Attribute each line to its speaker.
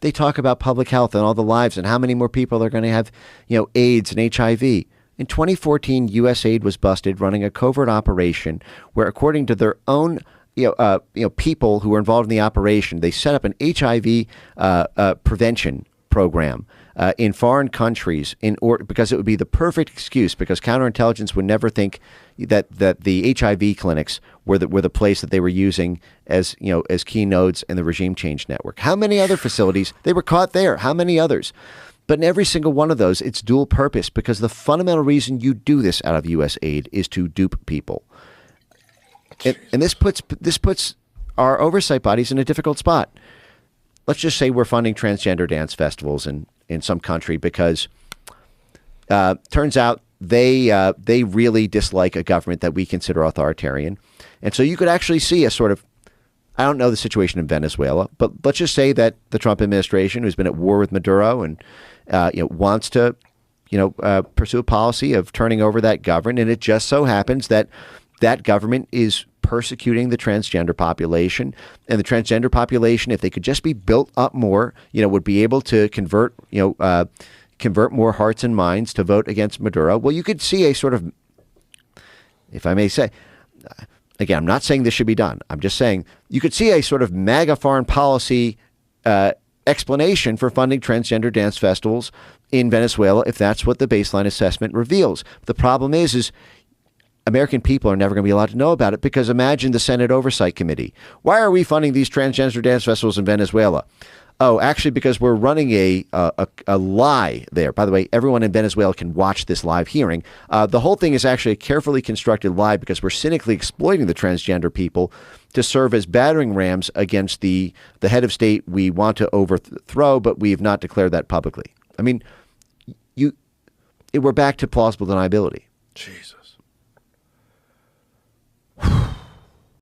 Speaker 1: They talk about public health and all the lives and how many more people are going to have, AIDS and HIV. In 2014, USAID was busted running a covert operation where, according to their own people who were involved in the operation, they set up an HIV prevention program in foreign countries because it would be the perfect excuse, because counterintelligence would never think that the HIV clinics were the place that they were using as key nodes in the regime change network. How many other facilities they were caught there? How many others? But in every single one of those, it's dual purpose, because the fundamental reason you do this out of U.S. aid is to dupe people. And this puts our oversight bodies in a difficult spot. Let's just say we're funding transgender dance festivals in some country because turns out they really dislike a government that we consider authoritarian. And so you could actually see a sort of, I don't know the situation in Venezuela, but let's just say that the Trump administration, who's been at war with Maduro and wants to pursue a policy of turning over that government, and it just so happens that that government is persecuting the transgender population, and the transgender population, if they could just be built up more, would be able to convert more hearts and minds to vote against Maduro. Well, you could see a sort of, if I may say, again, I'm not saying this should be done. I'm just saying you could see a sort of MAGA foreign policy explanation for funding transgender dance festivals in Venezuela if that's what the baseline assessment reveals. The problem is American people are never going to be allowed to know about it, because imagine the Senate Oversight Committee. Why are we funding these transgender dance festivals in Venezuela? Oh, actually, because we're running a lie there. By the way, everyone in Venezuela can watch this live hearing. The whole thing is actually a carefully constructed lie, because we're cynically exploiting the transgender people to serve as battering rams against the head of state we want to overthrow, but we have not declared that publicly. I mean, we're back to plausible deniability.
Speaker 2: Jesus.